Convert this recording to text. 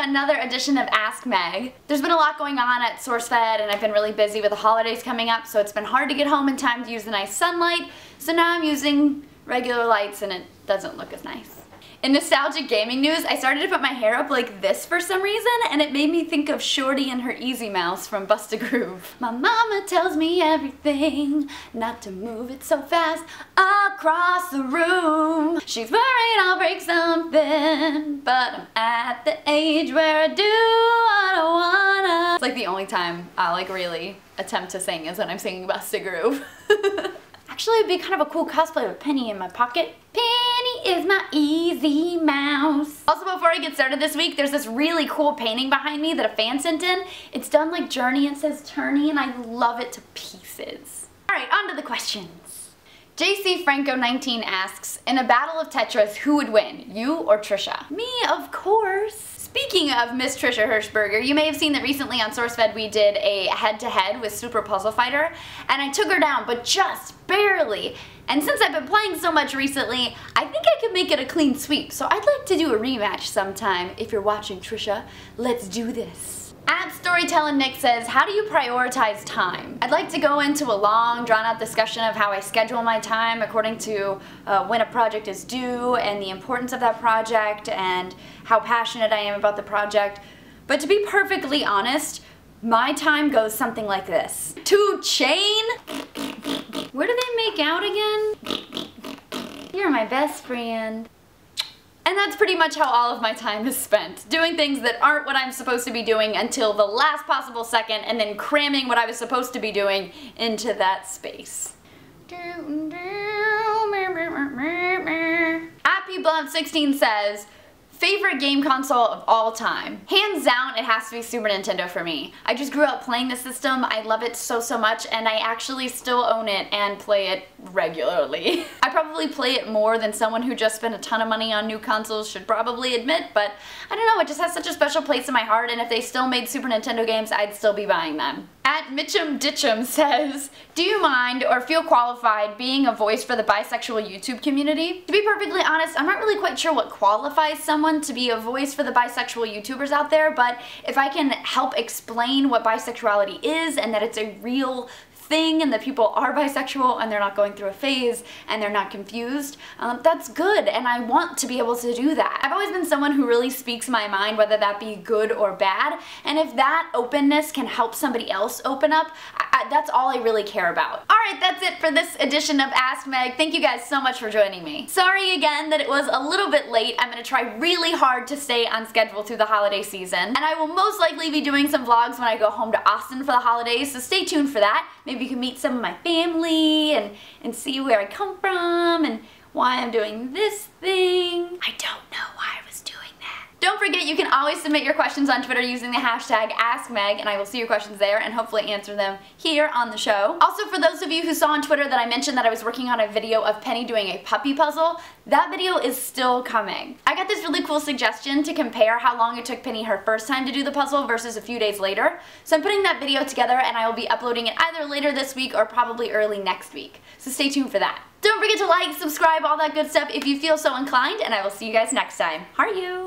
another edition of Ask Meg. There's been a lot going on at SourceFed and I've been really busy with the holidays coming up, so it's been hard to get home in time to use the nice sunlight, so now I'm using regular lights and it doesn't look as nice. In nostalgic gaming news, I started to put my hair up like this for some reason, and it made me think of Shorty and her Easy Mouse from Bust-A-Groove. My mama tells me everything, not to move it so fast across the room. She's worried I'll break something, but I'm at the age where I do what I wanna. It's like the only time I like really attempt to sing is when I'm singing Bust-A-Groove. Actually, it'd be kind of a cool cosplay with Penny in my pocket. Penny is my easy mouse. Also, before I get started this week, there's this really cool painting behind me that a fan sent in. It's done like Journey and says Tourney, and I love it to pieces. Alright, on to the questions. JC Franco 19 asks, in a battle of Tetris, who would win, you or Trisha? Me, of course. Speaking of Miss Trisha Hirschberger, you may have seen that recently on SourceFed we did a head-to-head with Super Puzzle Fighter, and I took her down, but just barely. And since I've been playing so much recently, I think I could make it a clean sweep, so I'd like to do a rematch sometime. If you're watching, Trisha, let's do this. At Storytellin' Nick says, how do you prioritize time? I'd like to go into a long, drawn-out discussion of how I schedule my time according to when a project is due and the importance of that project and how passionate I am about the project. But to be perfectly honest, my time goes something like this. 2 Chain? Where do they make out again? You're my best friend. And that's pretty much how all of my time is spent, doing things that aren't what I'm supposed to be doing until the last possible second, and then cramming what I was supposed to be doing into that space. AppyBlunt16 says, favorite game console of all time? Hands down, it has to be Super Nintendo for me. I just grew up playing the system, I love it so much, and I actually still own it and play it regularly. I probably play it more than someone who just spent a ton of money on new consoles should probably admit, but I don't know, it just has such a special place in my heart, and if they still made Super Nintendo games, I'd still be buying them. At Mitchum Ditchum says, do you mind or feel qualified being a voice for the bisexual YouTube community? To be perfectly honest, I'm not really quite sure what qualifies someone to be a voice for the bisexual YouTubers out there, but if I can help explain what bisexuality is and that it's a real thing and that people are bisexual and they're not going through a phase and they're not confused, that's good, and I want to be able to do that. I've always been someone who really speaks my mind, whether that be good or bad, and if that openness can help somebody else open up, that's all I really care about. Alright, that's it for this edition of Ask Meg. Thank you guys so much for joining me. Sorry again that it was a little bit late. I'm going to try really hard to stay on schedule through the holiday season, and I will most likely be doing some vlogs when I go home to Austin for the holidays, so stay tuned for that. Maybe you can meet some of my family and see where I come from and why I'm doing this thing. I don't know why I was doing that. Don't forget, you can always submit your questions on Twitter using the hashtag AskMeg, and I will see your questions there and hopefully answer them here on the show. Also, for those of you who saw on Twitter that I mentioned that I was working on a video of Penny doing a puppy puzzle, that video is still coming. I got this really cool suggestion to compare how long it took Penny her first time to do the puzzle versus a few days later. So I'm putting that video together and I will be uploading it either later this week or probably early next week. So stay tuned for that. Don't forget to like, subscribe, all that good stuff if you feel so inclined, and I will see you guys next time. How are you?